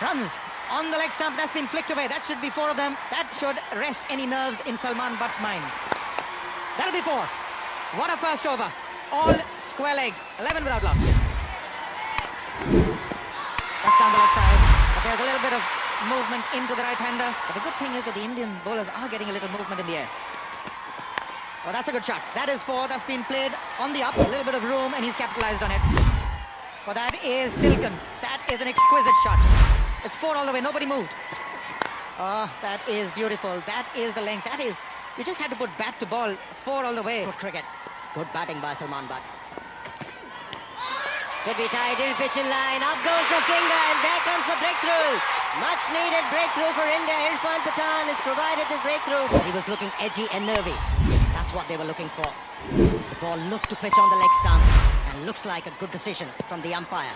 Runs on the leg stump. That's been flicked away. That should be 4 of them. That should rest any nerves in Salman Butt's mind. That'll be 4. What a first over. All square leg. 11 without loss. That's down the left side. But there's a little bit of movement into the right-hander. But the good thing is that the Indian bowlers are getting a little movement in the air. Oh, that's a good shot. That is 4. That's been played on the up. A little bit of room, and he's capitalized on it. Oh, that is silken. That is an exquisite shot. It's 4 all the way. Nobody moved. Oh, that is beautiful. That is the length. That is... You just had to put bat to ball. 4 all the way. Good cricket. Good batting by Salman Butt. Could be tight in pitch in line. Up goes the finger, and there comes the breakthrough. Much needed breakthrough for India. Irfan Pathan has provided this breakthrough. He was looking edgy and nervy. That's what they were looking for. The ball looked to pitch on the leg stump, and looks like a good decision from the umpire.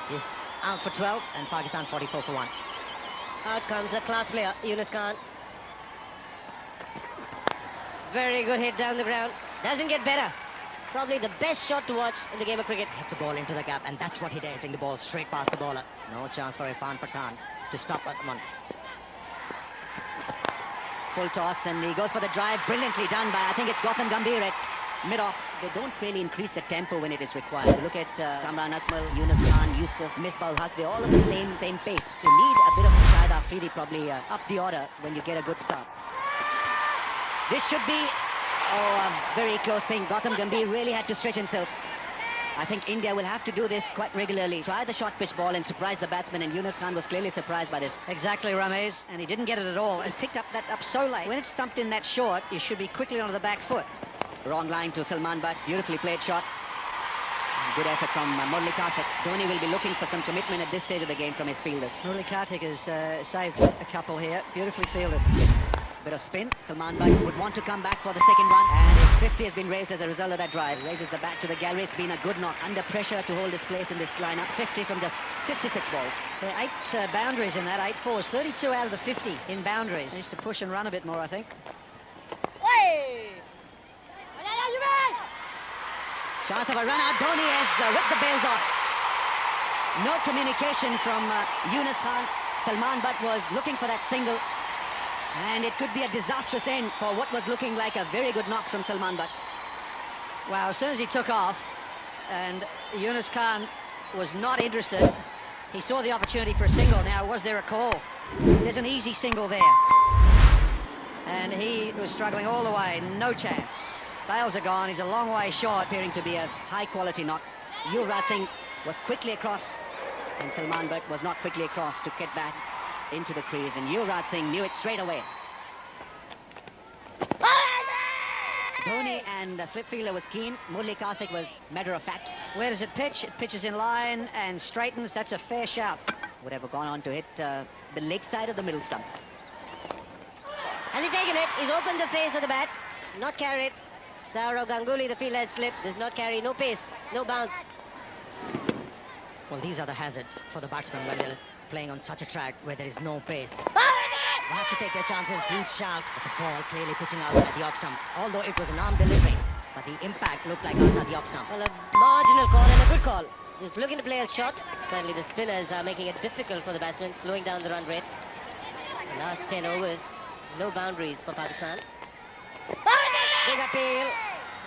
He's out for 12, and Pakistan 44 for 1. Out comes a class player, Yunus Khan. Very good hit down the ground. Doesn't get better. Probably the best shot to watch in the game of cricket. Hit the ball into the gap, and that's what he did. Hitting the ball straight past the bowler. No chance for Irfan Pathan to stop that one. Full toss, and he goes for the drive. Brilliantly done by, I think it's Gautam Gambhir at mid-off. They don't really increase the tempo when it is required. You look at Kamran Akmal, Yunus Khan, Yusuf, Misbah Haq, they're all at the same pace. So you need a bit of Shahid Afridi probably up the order when you get a good start. This should be a very close thing. Gautam Gambhir really had to stretch himself. I think India will have to do this quite regularly. Try the short pitch ball and surprise the batsman, and Yunus Khan was clearly surprised by this. Exactly, Ramesh, and he didn't get it at all and picked up that up so late. When it's stumped in that short, you should be quickly onto the back foot. Wrong line to Salman Butt. Beautifully played shot. Good effort from Murli Karthik. Dhoni will be looking for some commitment at this stage of the game from his fielders. Murli Karthik has saved a couple here. Beautifully fielded. Bit of spin. Salman Butt would want to come back for the second one, and his 50 has been raised as a result of that drive. Raises the bat to the gallery. It's been a good knock. Under pressure to hold his place in this lineup. 50 from just 56 balls. There are 8 boundaries in that, 8 fours. 32 out of the 50 in boundaries. Needs to push and run a bit more, I think. Chance of a run out. Dhoni has ripped the bails off. No communication from Yunus Khan. Salman Butt was looking for that single, and it could be a disastrous end for what was looking like a very good knock from Salman Butt. Wow, as soon as he took off, and Yunus Khan was not interested, he saw the opportunity for a single. Now, was there a call? There's an easy single there. And he was struggling all the way, no chance. Bails are gone, he's a long way short. Appearing to be a high-quality knock. Yuvraj Singh was quickly across, and Salman Butt was not quickly across to get back into the crease, and Yuvraj Singh knew it straight away. Dhoni and the slip fielder was keen. Murli Karthik was matter of fact. Where does it pitch? It pitches in line and straightens. That's a fair shout. Would have gone on to hit the leg side of the middle stump. Has he taken it? He's opened the face of the bat. Not carried. Sourav Ganguly, the field head slip, does not carry. No pace, no bounce. Well, these are the hazards for the batsman when they're playing on such a track where there is no pace. They have to take their chances. Huge shout, but the ball clearly pitching outside the off stump. Although it was an arm delivery, but the impact looked like outside the off stump. Well, a marginal call and a good call. He's looking to play a shot. Certainly the spinners are making it difficult for the batsmen, slowing down the run rate. The last 10 overs, no boundaries for Pakistan. Big appeal.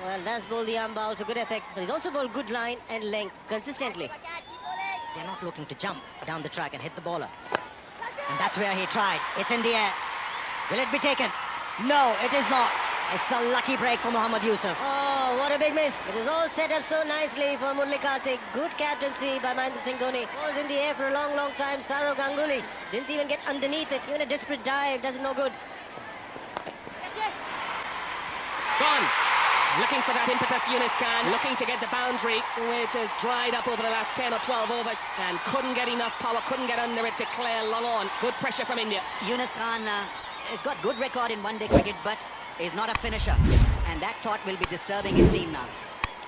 Well, does bowl the arm ball to good effect, but he's also bowled good line and length consistently. They're not looking to jump down the track and hit the bowler. And that's where he tried. It's in the air. Will it be taken? No, it is not. It's a lucky break for Mohammad Yusuf. Oh, what a big miss. It is all set up so nicely for Murli Karthik. Good captaincy by Mahendra Singh Dhoni. Was in the air for a long, long time. Sourav Ganguly didn't even get underneath it. Even a desperate dive does him no good. Gone. Looking for that impetus, Yunus Khan, looking to get the boundary, which has dried up over the last 10 or 12 overs, and couldn't get enough power, couldn't get under it to clear long on. Good pressure from India. Yunus Khan has got good record in one-day cricket, but is not a finisher, and that thought will be disturbing his team now.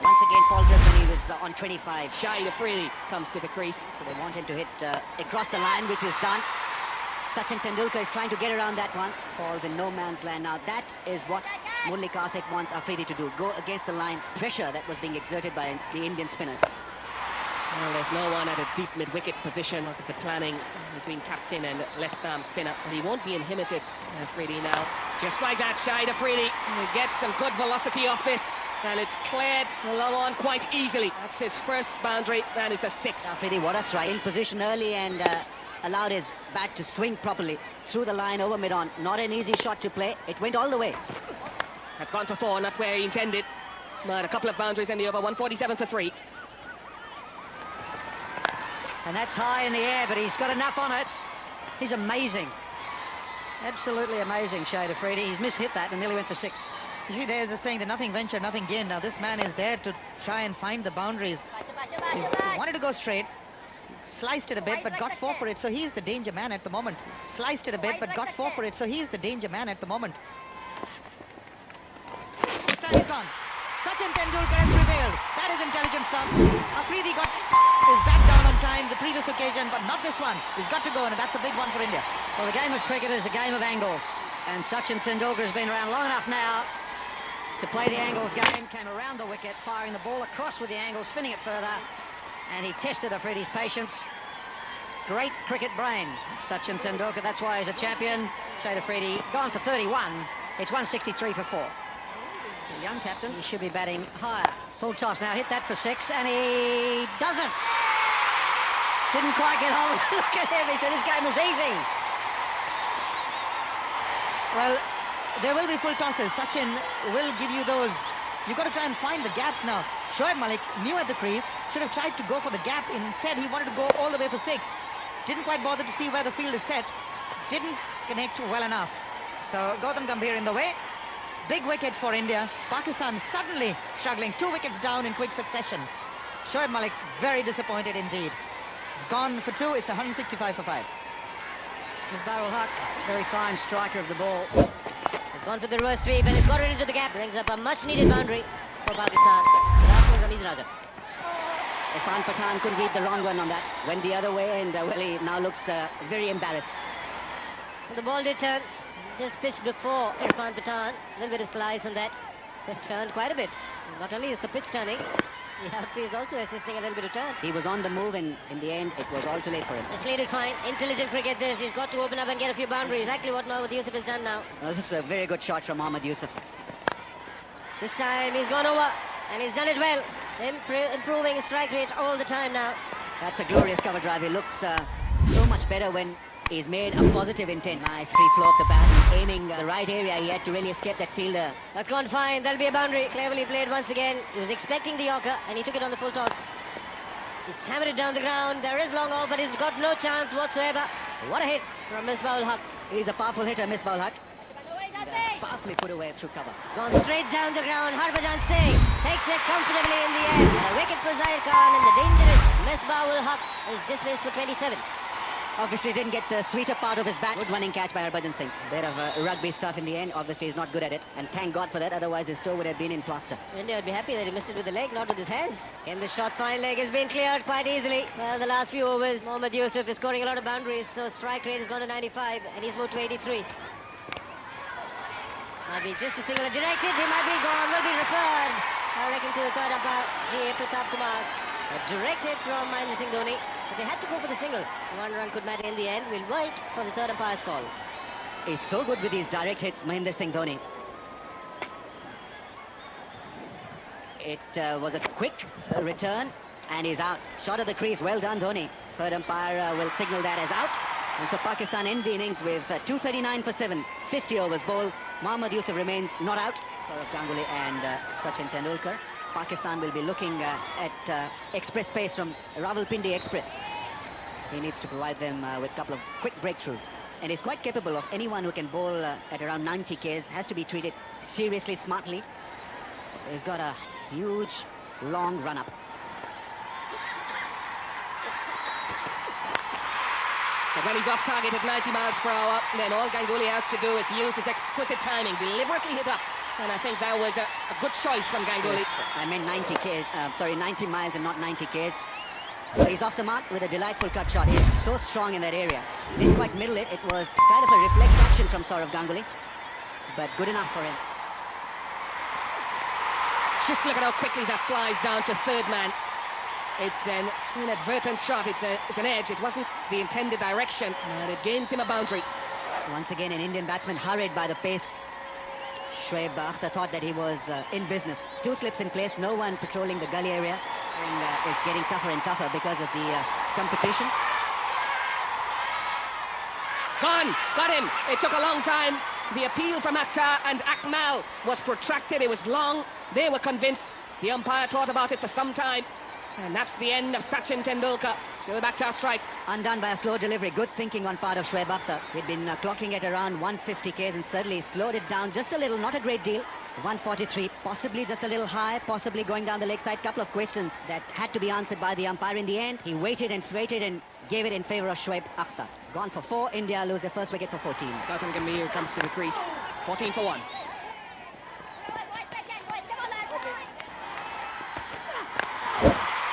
Once again falters when he was on 25. Shahid Afridi comes to the crease. So they want him to hit across the line, which is done. Sachin Tendulkar is trying to get around that one. Falls in no man's land. Now that is what Murli Karthik wants Afridi to do. Go against the line. Pressure that was being exerted by the Indian spinners. Well, there's no one at a deep mid-wicket position. Was it the planning between captain and left-arm spinner? But he won't be inhibited. Afridi now, just like that, Shahid Afridi. He gets some good velocity off this, and it's cleared along on quite easily. That's his first boundary, and it's a 6. Afridi, what a strike. In position early and allowed his bat to swing properly through the line over mid-on. Not an easy shot to play. It went all the way. That's gone for 4, not where he intended. But a couple of boundaries in the over, 147 for 3. And that's high in the air, but he's got enough on it. He's amazing. Absolutely amazing, Shahid Afridi. He's mishit that and nearly went for 6. You see, there's a saying that nothing ventured, nothing gained. Now this man is there to try and find the boundaries. He wanted to go straight, sliced it a bit, but got 4 for it, so he's the danger man at the moment. Sliced it a bit, but got 4 for it, so he's the danger man at the moment. This time he's gone. Sachin Tendulkar has prevailed. That is intelligent stuff. Afridi got his back down on time the previous occasion, but not this one. He's got to go, and that's a big one for India. Well, the game of cricket is a game of angles, and Sachin Tendulkar has been around long enough now to play the angles game. Came around the wicket, firing the ball across with the angle, spinning it further, and he tested Afridi's patience. Great cricket brain, Sachin Tendulkar. That's why he's a champion. Shahid Afridi gone for 31. It's 163 for 4. It's a young captain. He should be batting higher. Full toss now. Hit that for 6, and he doesn't. Didn't quite get hold of it. Look at him. He said his game was easy. Well, there will be full tosses. Sachin will give you those. You've got to try and find the gaps now. Shoaib Malik, new at the crease, should have tried to go for the gap. Instead, he wanted to go all the way for 6. Didn't quite bother to see where the field is set. Didn't connect well enough. So Gautam Gambhir in the way. Big wicket for India. Pakistan suddenly struggling. 2 wickets down in quick succession. Shoaib Malik very disappointed indeed. He's gone for 2. It's 165 for 5. Misbah-ul Haq, very fine striker of the ball. He's gone for the reverse sweep and he's got it into the gap. Brings up a much-needed boundary for Pakistan. Good afternoon, Ramiz Raja. Irfan Pathan could read the wrong one on that. Went the other way, and well, he now looks very embarrassed. The ball did turn. Just pitched before Irfan Pathan. A little bit of slice on that. It turned quite a bit. Not only is the pitch turning, the outfield is also assisting a little bit of turn. He was on the move, and in the end, it was all too late for him. He's played it fine. Intelligent cricket this. He's got to open up and get a few boundaries. Exactly what Mohammad Yusuf has done now. This is a very good shot from Mohammad Yusuf. This time he's gone over and he's done it well. Improving his strike rate all the time now. That's a glorious cover drive. He looks so much better when he's made a positive intent. Nice free flow of the bat, aiming the right area. He had to really escape that fielder. That's gone fine. That'll be a boundary. Cleverly played once again. He was expecting the Yorker and he took it on the full toss. He's hammered it down the ground. There is long off, but he's got no chance whatsoever. What a hit from Misbah-ul Haq. He's a powerful hitter, Misbah-ul Haq. Powerfully put away through cover. It's gone straight down the ground. Harbhajan Singh takes it comfortably in the air. And a wicket for Zahir Khan, and the dangerous Misbah-ul Haq is dismissed for 27. Obviously didn't get the sweeter part of his bat. Good running catch by Harbhajan Singh. Bit of rugby stuff in the end. Obviously he's not good at it, and thank God for that, otherwise his toe would have been in plaster. India would be happy that he missed it with the leg, not with his hands. And the short fine leg has been cleared quite easily. Well, the last few overs, Mohammad Yusuf is scoring a lot of boundaries, so strike rate has gone to 95 and he's moved to 83. Might be just a single directed. He might be gone, will be referred, I reckon, to the third umpire, G.A. Pratap Kumar. Directed from Mahendra Singh Dhoni, but they had to go for the single. 1 run could matter in the end. We'll wait for the third umpire's call. He's so good with these direct hits, Mahendra Singh Dhoni. It was a quick return, and he's out. Shot of the crease, well done, Dhoni. Third umpire will signal that as out. And so Pakistan end the innings with 239 for 7, 50 overs bowled. Mohammad Yusuf remains not out. Saurav Ganguly and Sachin Tendulkar. Pakistan will be looking at express pace from Rawalpindi Express. He needs to provide them with a couple of quick breakthroughs. And he's quite capable of anyone who can bowl at around 90 Ks. Has to be treated seriously, smartly. He's got a huge, long run-up. But when he's off target at 90 miles per hour, then all Ganguly has to do is use his exquisite timing, deliberately hit up. And I think that was a good choice from Ganguly. Yes, I meant 90 Ks, sorry, 90 miles and not 90 Ks. He's off the mark with a delightful cut shot. He's so strong in that area. Didn't quite middle it. It was kind of a reflex action from Saurav Ganguly, but good enough for him. Just look at how quickly that flies down to third man. It's an inadvertent shot. It's an edge. It wasn't the intended direction, and it gains him a boundary. Once again, an Indian batsman hurried by the pace. Shoaib Akhtar thought that he was in business. 2 slips in place, no one patrolling the gully area, and is getting tougher and tougher because of the competition. Gone! Got him! It took a long time. The appeal from Akhtar and Akmal was protracted. It was long. They were convinced. The umpire thought about it for some time. And that's the end of Sachin Tendulkar. Shoaib Akhtar strikes. Undone by a slow delivery. Good thinking on part of Shoaib Akhtar. He'd been clocking at around 150 k's and suddenly slowed it down just a little, not a great deal. 143, possibly just a little high, possibly going down the leg side. Couple of questions that had to be answered by the umpire. In the end, he waited and gave it in favour of Shoaib Akhtar. Gone for 4, India lose their first wicket for 14. Gautam Gambhir comes to the crease. 14 for 1.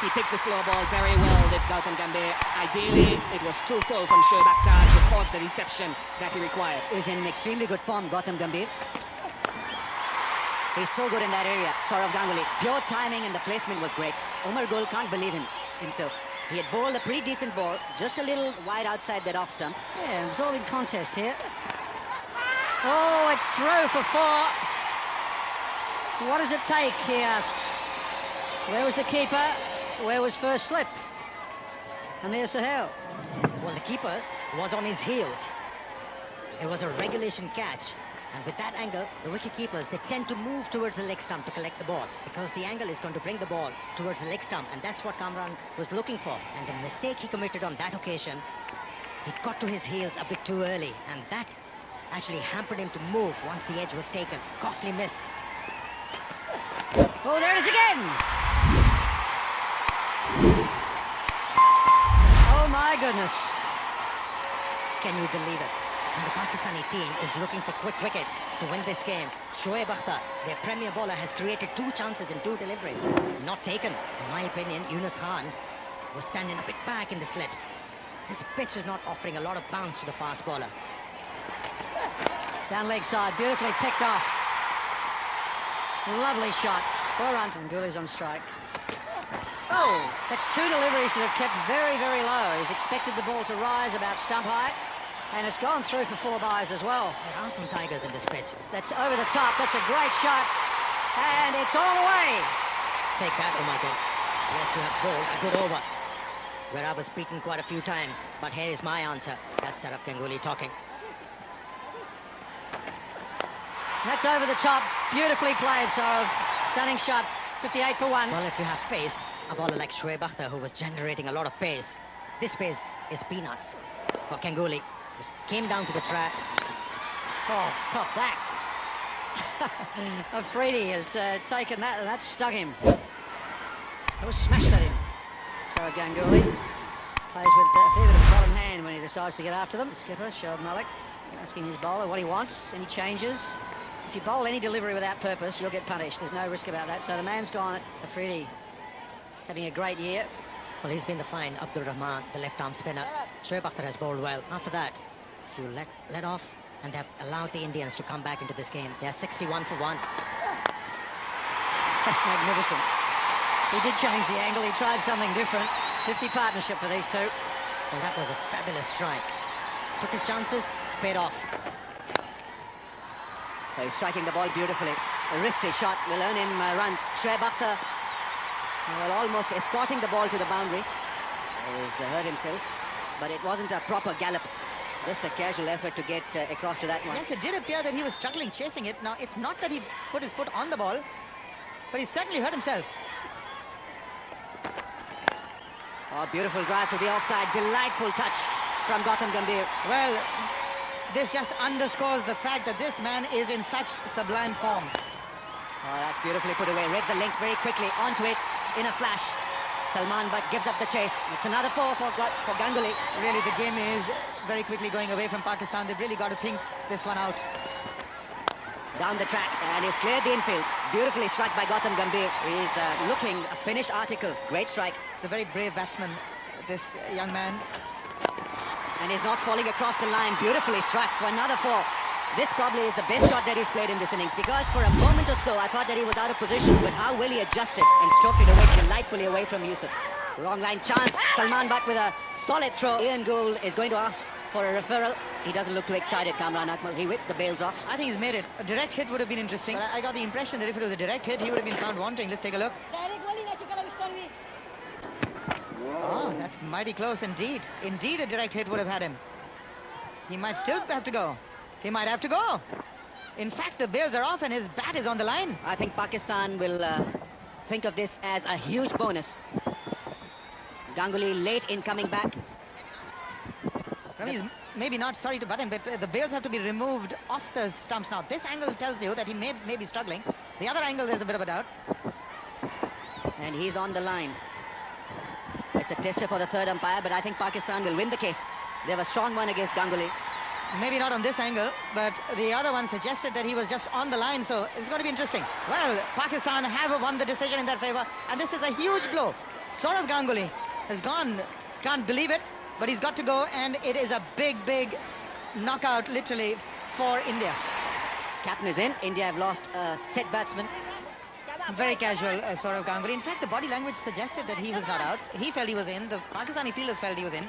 He picked the slow ball very well, did Gautam Gambhir. Ideally, it was too full from Shoaib Akhtar to cause the deception that he required. Is in extremely good form, Gautam Gambhir. He's so good in that area, Sourav Ganguly. Pure timing and the placement was great. Umar Gul can't believe himself. He had bowled a pretty decent ball, just a little wide outside that off stump. Yeah, absorbing contest here. Oh, it's through for 4. What does it take, he asks. Where was the keeper? Where was first slip? Amir Sahel. Well, the keeper was on his heels. It was a regulation catch. And with that angle, the wicket keepers, they tend to move towards the leg stump to collect the ball, because the angle is going to bring the ball towards the leg stump, and that's what Kamran was looking for. And the mistake he committed on that occasion, he got to his heels a bit too early, and that actually hampered him to move once the edge was taken. Costly miss. Oh, there it is again! Oh, my goodness. Can you believe it? And the Pakistani team is looking for quick wickets to win this game. Shoaib Akhtar, their premier bowler, has created 2 chances in 2 deliveries. Not taken. In my opinion, Yunus Khan was standing a bit back in the slips. This pitch is not offering a lot of bounce to the fast bowler. Down leg side, beautifully picked off. Lovely shot. 4 runs, and Gulli's on strike. Oh, that's 2 deliveries that have kept very, very low. He's expected the ball to rise about stump height, and it's gone through for 4 byes as well. There are some tigers in this pitch. That's over the top. That's a great shot, and it's all the way. Take that, Michael. Yes, you have bowled a good over, where I was beaten quite a few times. But here is my answer. That's Sourav Ganguly talking. That's over the top. Beautifully played, Sourav. Stunning shot. 58 for 1. Well, if you have faced a bowler like Shoaib Akhtar, who was generating a lot of pace, this pace is peanuts for Ganguly. Just came down to the track. Oh, pop that. Afridi has taken that, and that stung him. That was smashed at him. Sourav Ganguly plays with a fair bit of bottom hand when he decides to get after them. The skipper, Shoaib Malik, asking his bowler what he wants, any changes. If you bowl any delivery without purpose, you'll get punished. There's no risk about that. So the man's gone. Afridi having a great year. Well, he's been the fine Abdul Rahman, the left-arm spinner. Shoaib Akhtar has bowled well. After that, a few let-offs, and they've allowed the Indians to come back into this game. They are 61 for 1. That's magnificent. He did change the angle. He tried something different. 50 partnership for these 2. Well, that was a fabulous strike. Took his chances, paid off. He's striking the ball beautifully. A risky shot will earn him runs. Shoaib Akhtar, well, almost escorting the ball to the boundary. He's hurt himself, but it wasn't a proper gallop. Just a casual effort to get across to that one. Yes, it did appear that he was struggling chasing it. Now, it's not that he put his foot on the ball, but he certainly hurt himself. Oh, beautiful drive to the offside. Delightful touch from Gautam Gambhir. Well, this just underscores the fact that this man is in such sublime form. Oh, that's beautifully put away. Read the link very quickly. Onto it in a flash. Salman but gives up the chase. It's another 4 for Ganguly. Really, the game is very quickly going away from Pakistan. They've really got to think this one out. Down the track, and he's cleared the infield. Beautifully struck by Gautam Gambhir. He's looking a finished article. Great strike. It's a very brave batsman, this young man. And he's not falling across the line. Beautifully struck for another 4. This probably is the best shot that he's played in this innings, because for a moment or so I thought that he was out of position, but how well he adjusted and stroked it away delightfully away from Yusuf. Wrong line chance. Salman Butt with a solid throw. Ian Gould is going to ask for a referral. He doesn't look too excited, Kamran Akmal. He whipped the bails off. I think he's made it. A direct hit would have been interesting. But I got the impression that if it was a direct hit, he would have been found wanting. Let's take a look. Oh, that's mighty close indeed. Indeed, a direct hit would have had him. He might still have to go. He might have to go. In fact, the bails are off and his bat is on the line. I think Pakistan will think of this as a huge bonus. Ganguly late in coming back. He's maybe not, sorry to butt in, but the bails have to be removed off the stumps now. This angle tells you that he may be struggling. The other angle, there's a bit of a doubt. And he's on the line. It's a tester for the third umpire, but I think Pakistan will win the case. They have a strong one against Ganguly. Maybe not on this angle, but the other one suggested that he was just on the line, so it's going to be interesting. Well, Pakistan have won the decision in their favor, and this is a huge blow. Saurav Ganguly has gone, can't believe it, but he's got to go, and it is a big, big knockout, literally, for India. Captain is in. India have lost a set batsman. Very casual, Saurav Ganguly. In fact, the body language suggested that he was not out. He felt he was in. The Pakistani fielders felt he was in.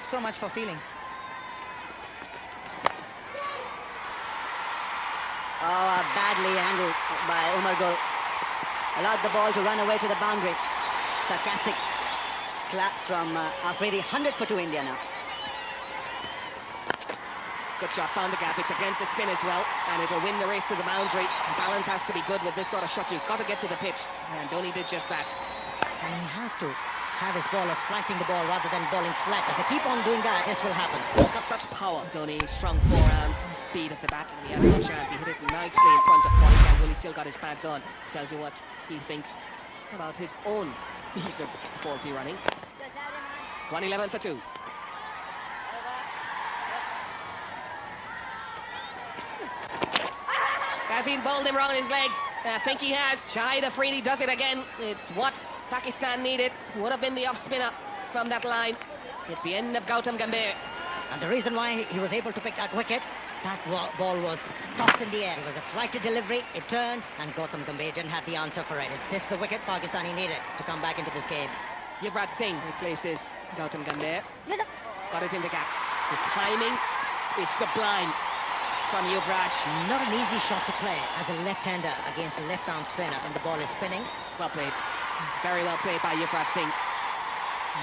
So much for feeling. Oh, badly handled by Umar Gul. Allowed the ball to run away to the boundary. Sarcastic claps from Afridi. 100 for 2 India now. Good shot, found the gap. It's against the spin as well, and it'll win the race to the boundary. Balance has to be good with this sort of shot. You've got to get to the pitch, and Dhoni did just that. And he has to have his bowler flatting the ball rather than bowling flat. If they keep on doing that, this will happen. He's got such power. Dhoni, strong forearms, speed of the bat, and he had a good chance. He hit it nicely in front of Kohli. Ganguly still got his pads on. Tells you what he thinks about his own piece of faulty running. 111 for 2. Has he bowled him wrong on his legs? I think he has. Shahid Afridi does it again. It's what Pakistan needed. Would have been the off-spinner from that line. It's the end of Gautam Gambhir. And the reason why he was able to pick that wicket, that ball was tossed in the air. It was a flighted delivery, it turned, and Gautam Gambhir didn't have the answer for it. Is this the wicket Pakistani needed to come back into this game? Yuvraj Singh replaces Gautam Gambhir. Got it in the gap. The timing is sublime from Yuvraj. Not an easy shot to play as a left-hander against a left-arm spinner when the ball is spinning. Well played. Very well played by Yuvraj Singh.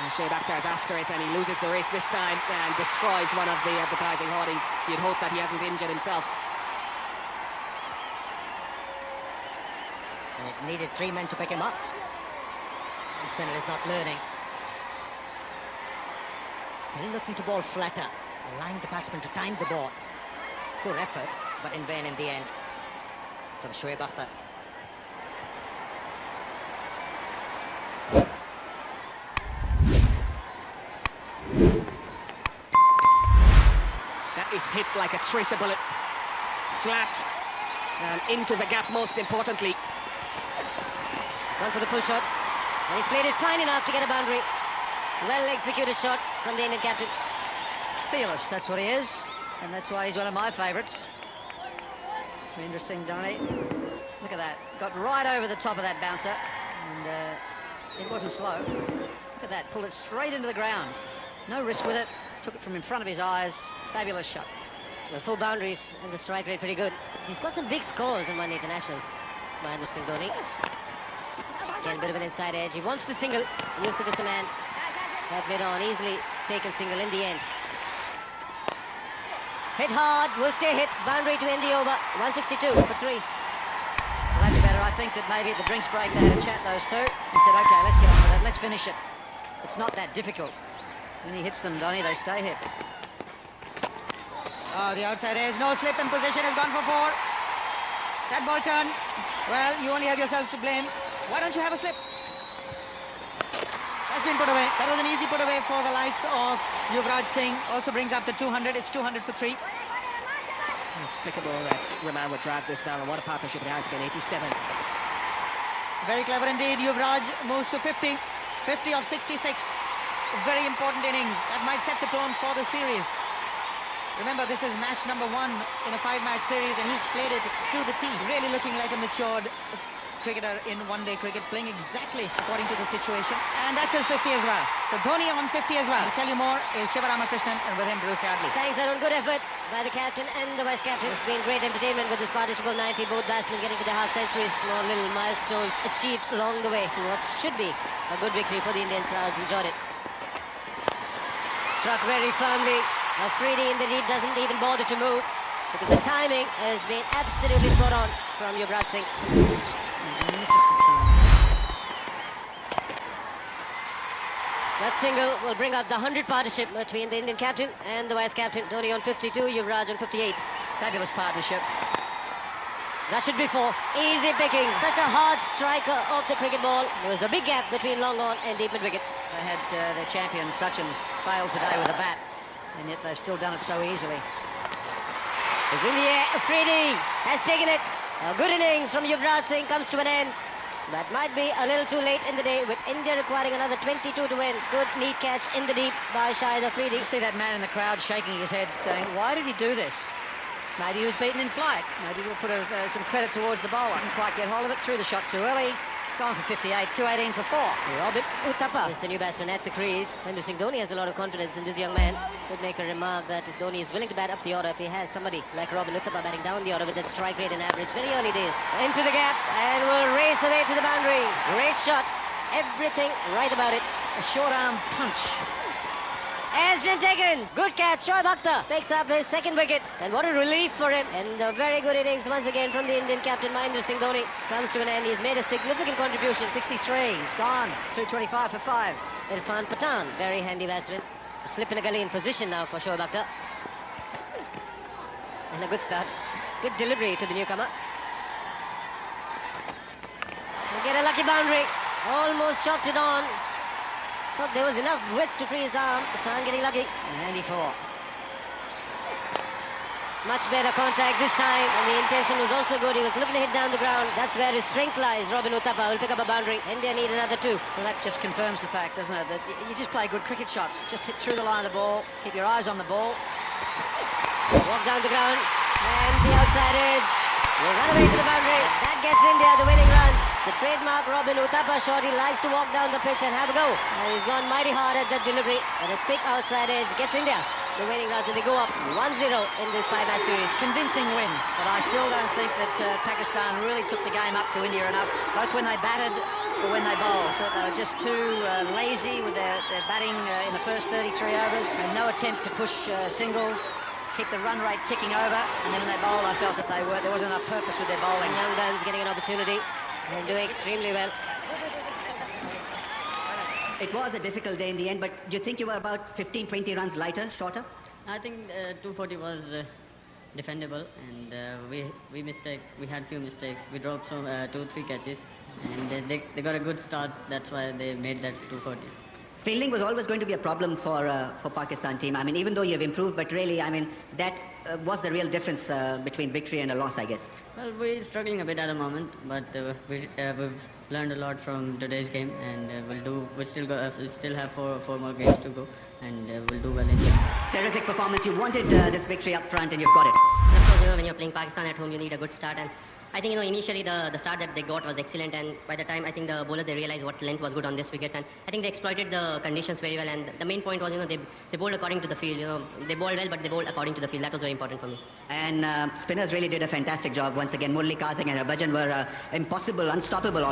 Shoaib Akhtar's after it, and he loses the race this time and destroys one of the advertising hoardings. You'd hope that he hasn't injured himself. And it needed 3 men to pick him up. The spinner is not learning. Still looking to bowl flatter, allowing the batsman to time the ball. Poor effort, but in vain in the end from Shoaib Akhtar. That is hit like a tracer bullet. Flat and into the gap, most importantly. He's gone for the full shot. And he's played it fine enough to get a boundary. Well executed shot from the Indian captain. Fearless, that's what he is. And that's why he's one of my favourites. Mahendra Singh Dhoni. Look at that. Got right over the top of that bouncer. And it wasn't slow. Look at that. Pulled it straight into the ground. No risk with it. Took it from in front of his eyes. Fabulous shot. Well, 4 boundaries and the strike rate pretty good. He's got some big scores in 1 internationals. Mahendra Singh Dhoni. Again, a bit of an inside edge. He wants the single. Yusuf is the man. That mid on, easily taken single in the end. Hit hard, will stay hit. Boundary to end the over. 162 for 3. Well, that's better. I think that maybe at the drinks break they had a chat, those two, and said, OK, let's get on with it. Let's finish it. It's not that difficult. When he hits them, Dhoni, they stay hit. The outside edge, no slip in position, has gone for 4. That ball turned. Well, you only have yourselves to blame. Why don't you have a slip? That's been put away. That was an easy put away for the likes of Yuvraj Singh. Also brings up the 200. It's 200 for 3. Inexplicable that Rahman would drag this down, and what a partnership it has been. 87. Very clever indeed. Yuvraj moves to 50. 50 of 66. Very important innings. That might set the tone for the series. Remember, this is match number 1 in a 5-match series, and he's played it to the tee. Really looking like a matured cricketer in one-day cricket, playing exactly according to the situation. And that's his 50 as well. So Dhoni on 50 as well. I'll tell you more is Shiva Ramakrishnan, and with him Bruce Yardley. Thanks, Arun. Good effort by the captain and the vice captain. It's been great entertainment with this partnership of 90. Both batsmen getting to their half centuries. Small little milestones achieved along the way to what should be a good victory for the Indian crowds. Enjoyed it. Struck very firmly. Afridi in the lead doesn't even bother to move because the timing has been absolutely spot on from Yuvraj Singh. Magnificent time. That single will bring up the 100 partnership between the Indian captain and the vice captain. Dhoni on 52, Yuvraj on 58. Fabulous partnership. Rushed it before. Easy pickings. Such a hard striker of the cricket ball. There was a big gap between long on and deep mid wicket. They had their champion Sachin failed today with a bat, and yet they've still done it so easily. It's in the air. Afridi has taken it. A good innings from Yuvraj Singh comes to an end. That might be a little too late in the day, with India requiring another 22 to win. Good neat catch in the deep by Shahid Afridi. You see that man in the crowd shaking his head, saying, "Why did he do this?" Maybe he was beaten in flight. Maybe we'll put some credit towards the bowler. Didn't quite get hold of it. Threw the shot too early. Gone for 58. 218 for 4. Robin Uthappa is the new batsman at the crease. Mahendra Singh Dhoni has a lot of confidence in this young man. Could make a remark that if Dhoni is willing to bat up the order, if he has somebody like Robin Uthappa batting down the order with that strike rate and average, very early days. Into the gap and will race away to the boundary. Great shot. Everything right about it. A short arm punch. Has been taken. Good catch. Shoaib Akhtar picks up his second wicket. And what a relief for him. And a very good innings once again from the Indian captain, Mahendra Singh Dhoni. Comes to an end. He's made a significant contribution. 63. He's gone. It's 225 for 5. Irfan Pathan, very handy batsman. A slip in a gully in position now for Shoaib Akhtar. And a good start. Good delivery to the newcomer. They get a lucky boundary. Almost chopped it on. Thought there was enough width to free his arm. Pathan getting lucky. And handy 4. Much better contact this time, and the intention was also good. He was looking to hit down the ground. That's where his strength lies. Robin Uthappa will pick up a boundary. India need another 2. Well, that just confirms the fact, doesn't it, that you just play good cricket shots. Just hit through the line of the ball. Keep your eyes on the ball. Walk down the ground, and the outside edge. Will run away to the boundary. That gets India the winning runs. The trademark Robin Uthappa shot. He likes to walk down the pitch and have a go. And he's gone mighty hard at that delivery. But a thick outside edge gets India the winning runs, and they go up 1-0 in this 5-match series. Convincing win, but I still don't think that Pakistan really took the game up to India enough, both when they batted or when they bowled. I thought they were just too lazy with their batting in the first 33 overs, and no attempt to push singles. Keep the run rate ticking over, and then when they bowled, I felt that there wasn't enough purpose with their bowling. Young guns getting an opportunity and doing extremely well. It was a difficult day in the end, but do you think you were about 15-20 runs lighter, shorter? I think 240 was defendable, and we had few mistakes. We dropped some 2-3 catches, and they got a good start. That's why they made that 240. Fielding was always going to be a problem for Pakistan team. I mean, even though you've improved, but really, I mean, that was the real difference between victory and a loss, I guess. Well, we're struggling a bit at the moment, but we've learned a lot from today's game, and we still have four more games to go, and we'll do well in here. Terrific performance. You wanted this victory up front, and you've got it. Of course, when you're playing Pakistan at home, you need a good start, and I think initially the start that they got was excellent, and by the time I think the bowlers they realized what length was good on this wickets, and I think they exploited the conditions very well. And the main point was they bowled according to the field. They bowled well, but they bowled according to the field. That was very important for me. And spinners really did a fantastic job once again. Murli, Karthik, and Harbhajan were impossible, unstoppable.